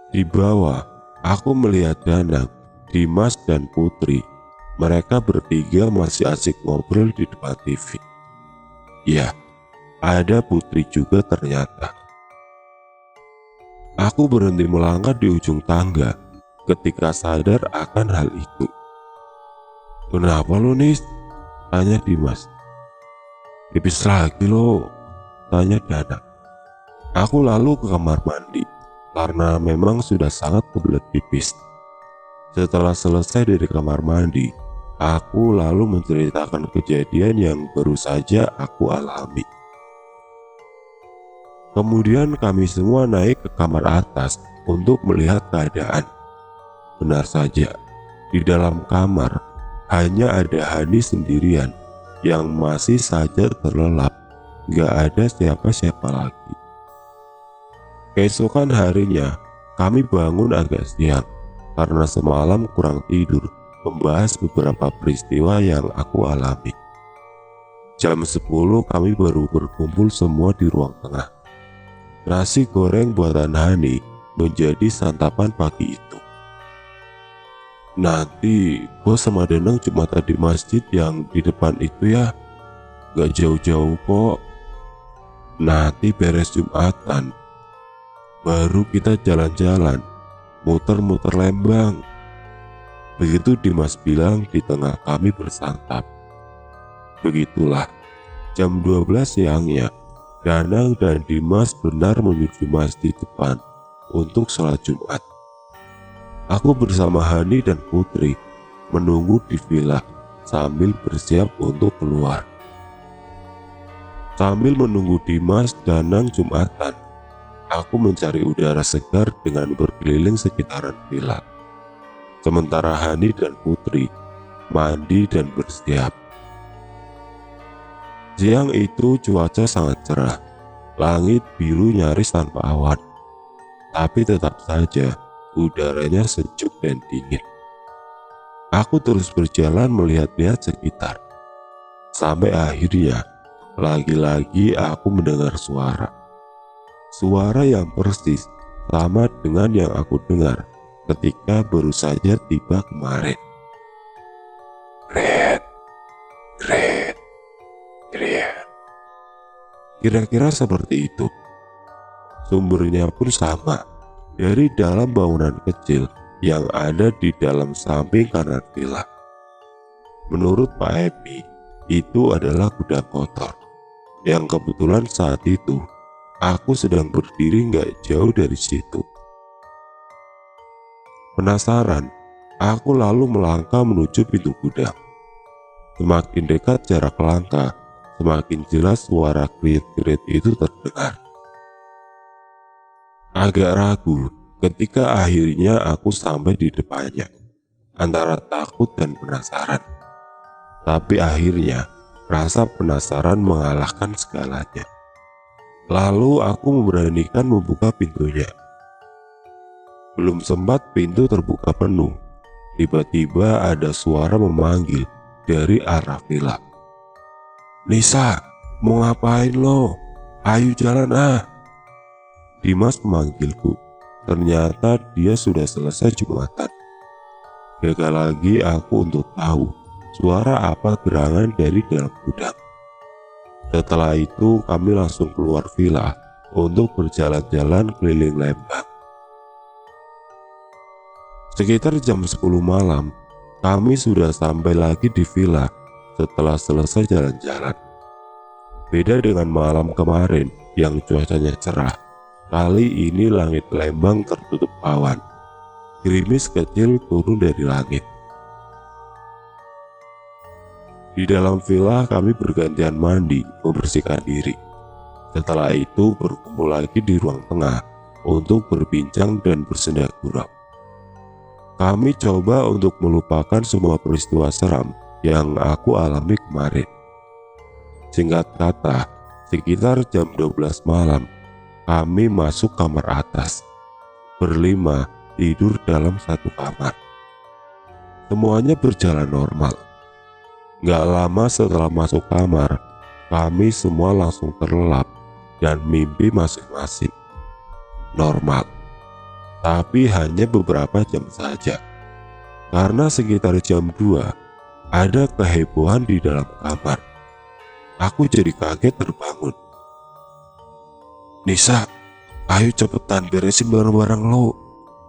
Di bawah, aku melihat Danang, Dimas, dan Putri. Mereka bertiga masih asik ngobrol di depan TV. Ya, ada Putri juga ternyata. Aku berhenti melangkah di ujung tangga ketika sadar akan hal itu. "Kenapa lo, Nis?" tanya Dimas. "Pipis lagi lo," tanya Danang. Aku lalu ke kamar mandi karena memang sudah sangat kebelet pipis. Setelah selesai dari kamar mandi, aku lalu menceritakan kejadian yang baru saja aku alami. Kemudian kami semua naik ke kamar atas untuk melihat keadaan. Benar saja, di dalam kamar hanya ada Hani sendirian yang masih saja terlelap. Gak ada siapa-siapa lagi. Keesokan harinya, kami bangun agak siang karena semalam kurang tidur membahas beberapa peristiwa yang aku alami. Jam 10 kami baru berkumpul semua di ruang tengah. Nasi goreng buatan Hani menjadi santapan pagi itu. "Nanti bos sama Danang Jumatan di masjid yang di depan itu ya, gak jauh-jauh kok. Nanti beres Jumatan, baru kita jalan-jalan, muter-muter Lembang." Begitu Dimas bilang di tengah kami bersantap. Begitulah, jam 12 siangnya, Danang dan Dimas benar menuju masjid depan untuk sholat Jumat. Aku bersama Hani dan Putri menunggu di villa sambil bersiap untuk keluar. Sambil menunggu Dimas Danang Jumatan, aku mencari udara segar dengan berkeliling sekitaran villa. Sementara Hani dan Putri mandi dan bersiap. Siang itu cuaca sangat cerah, langit biru nyaris tanpa awan. Tapi tetap saja udaranya sejuk dan dingin. Aku terus berjalan melihat-lihat sekitar. Sampai akhirnya, lagi-lagi aku mendengar suara. Suara yang persis sama dengan yang aku dengar ketika baru saja tiba kemarin. Kret, kret, kret. Kira-kira seperti itu. Sumbernya pun sama, dari dalam bangunan kecil yang ada di dalam samping kanan villa. Menurut Pak Epi, itu adalah gudang kotor, yang kebetulan saat itu aku sedang berdiri gak jauh dari situ. Penasaran, aku lalu melangkah menuju pintu gudang. Semakin dekat jarak langkah, semakin jelas suara krit-krit itu terdengar. Agak ragu ketika akhirnya aku sampai di depannya, antara takut dan penasaran. Tapi akhirnya rasa penasaran mengalahkan segalanya. Lalu aku memberanikan membuka pintunya. Belum sempat pintu terbuka penuh, tiba-tiba ada suara memanggil dari arah villa. "Nisa, mau ngapain lo? Ayo jalan ah." Dimas memanggilku. Ternyata dia sudah selesai Jumatan. Gagal lagi aku untuk tahu suara apa gerangan dari dalam gudang. Setelah itu kami langsung keluar villa untuk berjalan-jalan keliling Lembang. Sekitar jam 10 malam, kami sudah sampai lagi di villa setelah selesai jalan-jalan. Beda dengan malam kemarin yang cuacanya cerah, kali ini langit Lembang tertutup awan. Gerimis kecil turun dari langit. Di dalam villa kami bergantian mandi, membersihkan diri. Setelah itu berkumpul lagi di ruang tengah untuk berbincang dan bersenda gurau. Kami coba untuk melupakan semua peristiwa seram yang aku alami kemarin. Singkat kata, sekitar jam 12 malam, kami masuk kamar atas. Berlima tidur dalam satu kamar. Semuanya berjalan normal. Gak lama setelah masuk kamar, kami semua langsung terlelap dan mimpi masing-masing. Normal. tapi hanya beberapa jam saja. Karena sekitar jam 2 ada kehebohan di dalam kamar. Aku jadi kaget terbangun. "Nisa, ayo cepetan beresin barang-barang lo.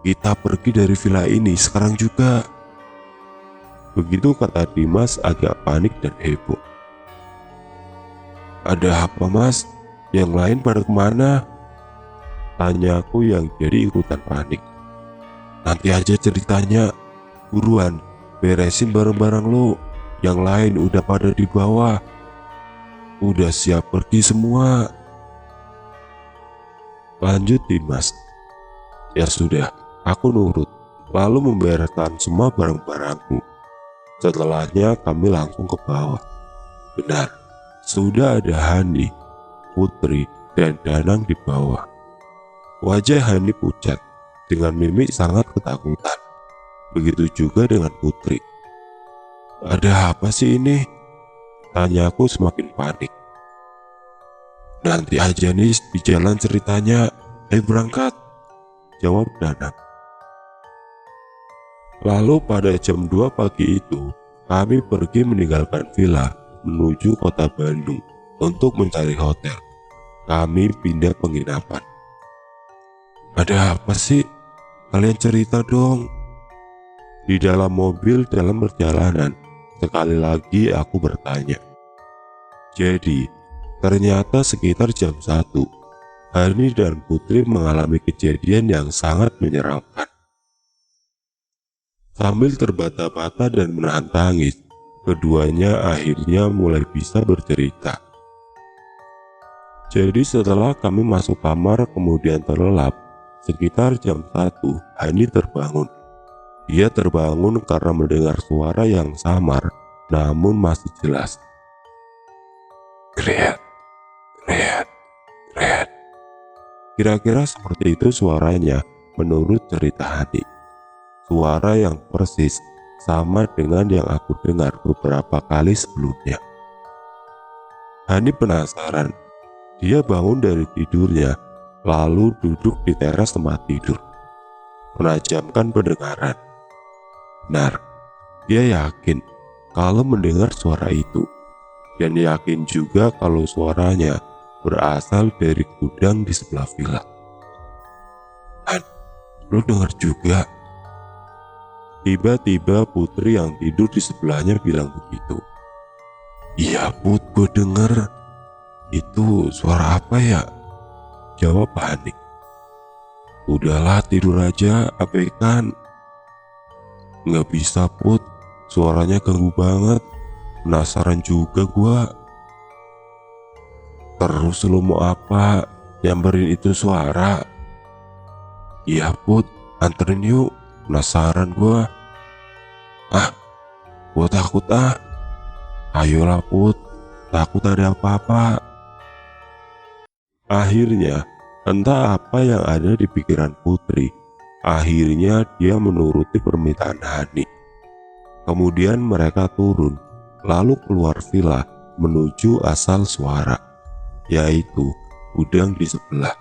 Kita pergi dari villa ini sekarang juga." Begitu kata Dimas agak panik dan heboh. "Ada apa mas? Yang lain pada kemana?" Tanyaku yang jadi ikutan panik. "Nanti aja ceritanya. Buruan, beresin barang-barang lo. Yang lain udah pada di bawah. Udah siap pergi semua," lanjut Dimas. Ya sudah, aku nurut, lalu membereskan semua barang-barangku. Setelahnya kami langsung ke bawah. Benar, sudah ada Hani, Putri, dan Danang di bawah. Wajah Hani pucat, dengan mimik sangat ketakutan. Begitu juga dengan Putri. "Ada apa sih ini?" tanyaku semakin panik. "Nanti aja nih di jalan ceritanya, ayo berangkat," jawab Danang. Lalu pada jam 2 pagi itu, kami pergi meninggalkan villa menuju kota Bandung untuk mencari hotel. Kami pindah penginapan. "Ada apa sih? Kalian cerita dong." Di dalam mobil dalam perjalanan, sekali lagi aku bertanya. Jadi, ternyata sekitar jam 1, Hani dan Putri mengalami kejadian yang sangat menyeramkan. Sambil terbata-bata dan menahan tangis, keduanya akhirnya mulai bisa bercerita. Jadi setelah kami masuk kamar kemudian terlelap, sekitar jam 1, Hani terbangun. Dia terbangun karena mendengar suara yang samar, namun masih jelas. "Kriat, kriat, kriat." Kira-kira seperti itu suaranya menurut cerita Hani. Suara yang persis sama dengan yang aku dengar beberapa kali sebelumnya. Hani penasaran. Dia bangun dari tidurnya, lalu duduk di teras tempat tidur, menajamkan pendengaran. Benar, dia yakin kalau mendengar suara itu, dan yakin juga kalau suaranya berasal dari gudang di sebelah villa. "Han, lu dengar juga?" Tiba-tiba Putri yang tidur di sebelahnya bilang begitu. "Iya Put, gue denger. Itu suara apa ya?" jawab panik. "Udahlah tidur aja, abaikan." "Nggak bisa Put, suaranya ganggu banget. Penasaran juga gua." "Terus lu mau apa? Nyamperin itu suara?" "Iya Put, anterin yuk, penasaran gua." "Ah, gua takut ah." "Ayolah Put, takut ada apa-apa." Akhirnya, entah apa yang ada di pikiran Putri, akhirnya dia menuruti permintaan Hani. Kemudian mereka turun, lalu keluar villa menuju asal suara, yaitu gudang di sebelah.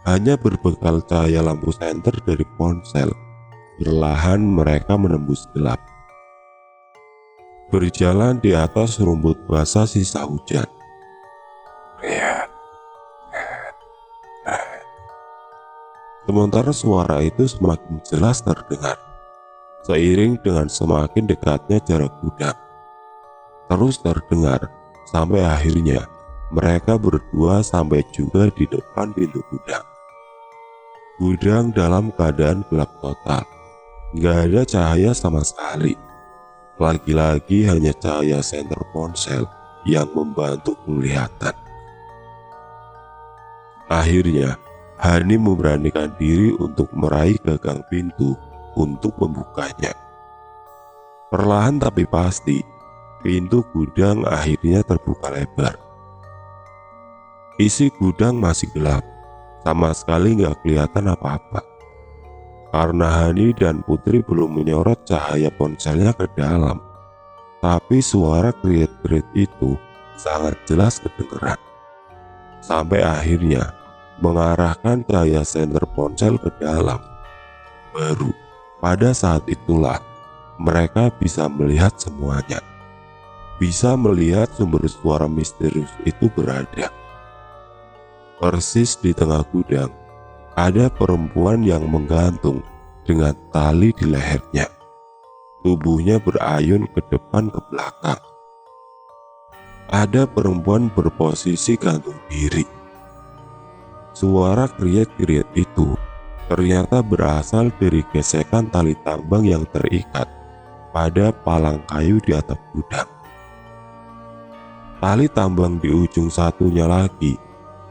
Hanya berbekal cahaya lampu senter dari ponsel, perlahan mereka menembus gelap. Berjalan di atas rumput basah sisa hujan. Sementara suara itu semakin jelas terdengar, seiring dengan semakin dekatnya jarak gudang. Terus terdengar, sampai akhirnya mereka berdua sampai juga di depan pintu gudang. Gudang dalam keadaan gelap total, nggak ada cahaya sama sekali. Lagi-lagi hanya cahaya senter ponsel yang membantu penglihatan. Akhirnya, Hani memberanikan diri untuk meraih gagang pintu untuk membukanya. Perlahan tapi pasti, pintu gudang akhirnya terbuka lebar. Isi gudang masih gelap, sama sekali nggak kelihatan apa-apa. Karena Hani dan Putri belum menyorot cahaya ponselnya ke dalam, tapi suara kriet-kriet itu sangat jelas kedengeran. Sampai akhirnya mengarahkan cahaya senter ponsel ke dalam. Baru pada saat itulah mereka bisa melihat semuanya. Bisa melihat sumber suara misterius itu berada. Persis di tengah gudang, ada perempuan yang menggantung dengan tali di lehernya. Tubuhnya berayun ke depan ke belakang. Ada perempuan berposisi gantung diri. Suara kriet-kriet itu ternyata berasal dari gesekan tali tambang yang terikat pada palang kayu di atap gudang. Tali tambang di ujung satunya lagi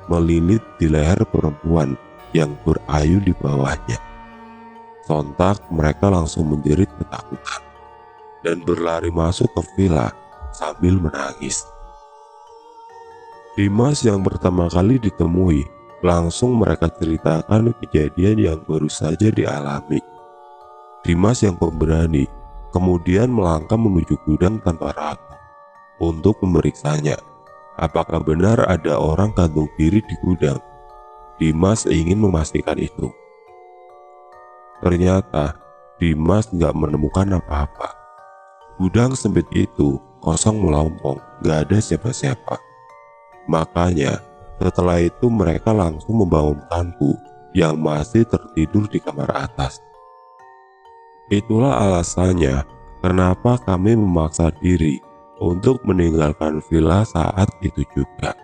melilit di leher perempuan yang berayun di bawahnya. Sontak mereka langsung menjerit ketakutan dan berlari masuk ke villa sambil menangis. Dimas yang pertama kali ditemui langsung mereka ceritakan kejadian yang baru saja dialami. Dimas yang pemberani kemudian melangkah menuju gudang tanpa ragu untuk memeriksanya. Apakah benar ada orang gantung diri di gudang? Dimas ingin memastikan itu. Ternyata Dimas nggak menemukan apa-apa. Gudang sempit itu kosong melompong, nggak ada siapa-siapa. Makanya setelah itu mereka langsung membangunkanku yang masih tertidur di kamar atas. Itulah alasannya kenapa kami memaksa diri untuk meninggalkan villa saat itu juga.